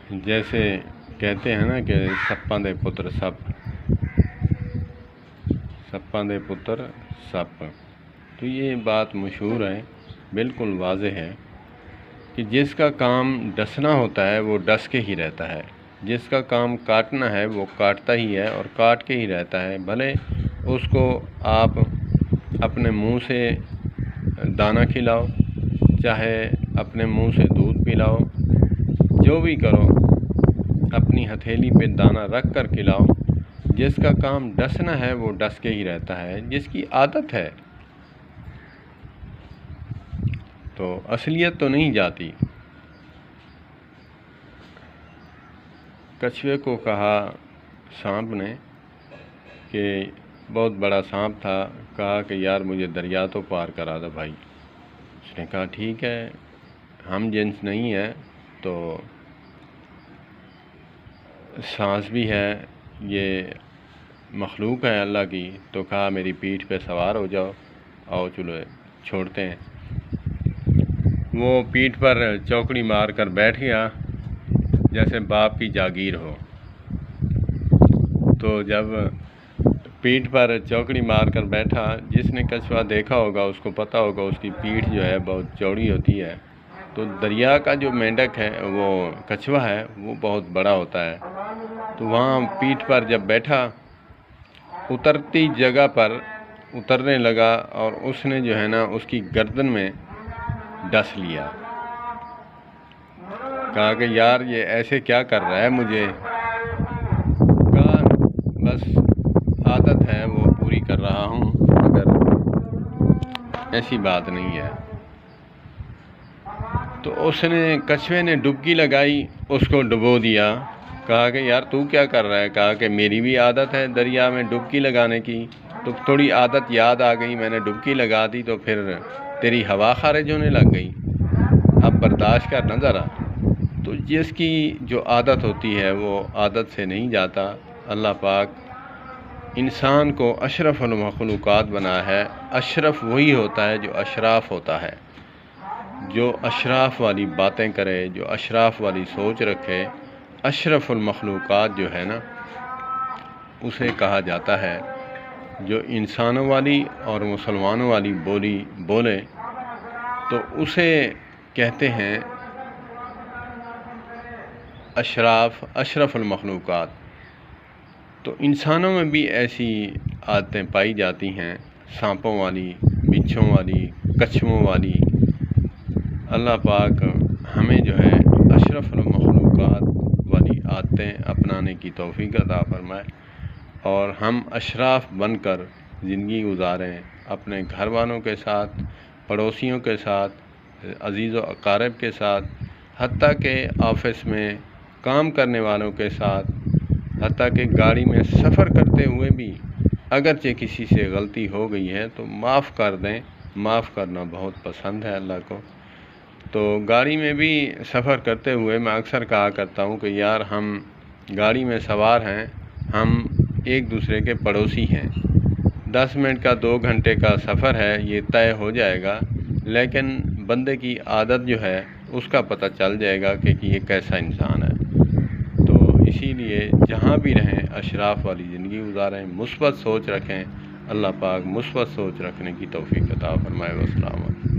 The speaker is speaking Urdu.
جیسے کہتے ہیں نا کہ سپاں دے پتر سپ، تو یہ بات مشہور ہے، بالکل واضح ہے کہ جس کا کام ڈسنا ہوتا ہے وہ ڈس کے ہی رہتا ہے، جس کا کام کاٹنا ہے وہ کاٹتا ہی ہے اور کاٹ کے ہی رہتا ہے، بھلے اس کو آپ اپنے منہ سے دانہ کھلاؤ، چاہے اپنے منہ سے دودھ پلاؤ، جو بھی کرو اپنی ہتھیلی پہ دانہ رکھ کر کھلاؤ، جس کا کام ڈسنا ہے وہ ڈس کے ہی رہتا ہے، جس کی عادت ہے تو اصلیت تو نہیں جاتی۔ کچھوے کو کہا سانپ نے کہ بہت بڑا سانپ تھا، کہا کہ یار مجھے دریا تو پار کرا دو بھائی۔ اس نے کہا ٹھیک ہے، ہم جنس نہیں ہے تو سانس بھی ہے، یہ مخلوق ہے اللہ کی، تو کہا میری پیٹھ پہ سوار ہو جاؤ، آؤ چلو چھوڑتے ہیں۔ وہ پیٹھ پر چوکڑی مار کر بیٹھ گیا جیسے باپ کی جاگیر ہو۔ تو جب پیٹھ پر چوکڑی مار کر بیٹھا، جس نے کچھوا دیکھا ہوگا اس کو پتہ ہوگا اس کی پیٹھ جو ہے بہت چوڑی ہوتی ہے، تو دریا کا جو مینڈک ہے وہ کچھوا ہے وہ بہت بڑا ہوتا ہے، تو وہاں پیٹھ پر جب بیٹھا اترتی جگہ پر اترنے لگا اور اس نے جو ہے نا اس کی گردن میں ڈس لیا۔ کہا کہ یار یہ ایسے کیا کر رہا ہے مجھے؟ کہا بس عادت ہے وہ پوری کر رہا ہوں، مگر ایسی بات نہیں ہے۔ تو اس نے کچھوے نے ڈبکی لگائی، اس کو ڈبو دیا۔ کہا کہ یار تو کیا کر رہا ہے؟ کہا کہ میری بھی عادت ہے دریا میں ڈبکی لگانے کی، تو تھوڑی عادت یاد آ گئی، میں نے ڈبکی لگا دی تو پھر تیری ہوا خارج ہونے لگ گئی، اب برداشت کر نہ ذرا۔ تو جس کی جو عادت ہوتی ہے وہ عادت سے نہیں جاتا۔ اللہ پاک انسان کو اشرف المخلوقات بنا ہے، اشرف وہی ہوتا ہے جو اشراف ہوتا ہے، جو اشراف والی باتیں کرے، جو اشراف والی سوچ رکھے۔ اشرف المخلوقات جو ہے نا اسے کہا جاتا ہے، جو انسانوں والی اور مسلمانوں والی بولی بولے تو اسے کہتے ہیں اشرف المخلوقات۔ تو انسانوں میں بھی ایسی عادتیں پائی جاتی ہیں، سانپوں والی، بچھوں والی، کچھووں والی۔ اللہ پاک ہمیں جو ہے اشرف المخلوقات والی عادتیں اپنانے کی توفیق عطا فرمائے اور ہم اشراف بن کر زندگی گزاریں، اپنے گھر والوں کے ساتھ، پڑوسیوں کے ساتھ، عزیز و اقارب کے ساتھ، حتیٰ کہ آفس میں کام کرنے والوں کے ساتھ، حتیٰ کہ گاڑی میں سفر کرتے ہوئے بھی اگرچہ کسی سے غلطی ہو گئی ہے تو معاف کر دیں، معاف کرنا بہت پسند ہے اللہ کو۔ تو گاڑی میں بھی سفر کرتے ہوئے میں اکثر کہا کرتا ہوں کہ یار ہم گاڑی میں سوار ہیں، ہم ایک دوسرے کے پڑوسی ہیں، 10 منٹ کا 2 گھنٹے کا سفر ہے یہ طے ہو جائے گا، لیکن بندے کی عادت جو ہے اس کا پتہ چل جائے گا کہ یہ کیسا انسان ہے۔ تو اسی لیے جہاں بھی رہیں اشراف والی زندگی گزاریں، مثبت سوچ رکھیں۔ اللہ پاک مثبت سوچ رکھنے کی توفیق عطا فرمائے۔ والسلام علیکم۔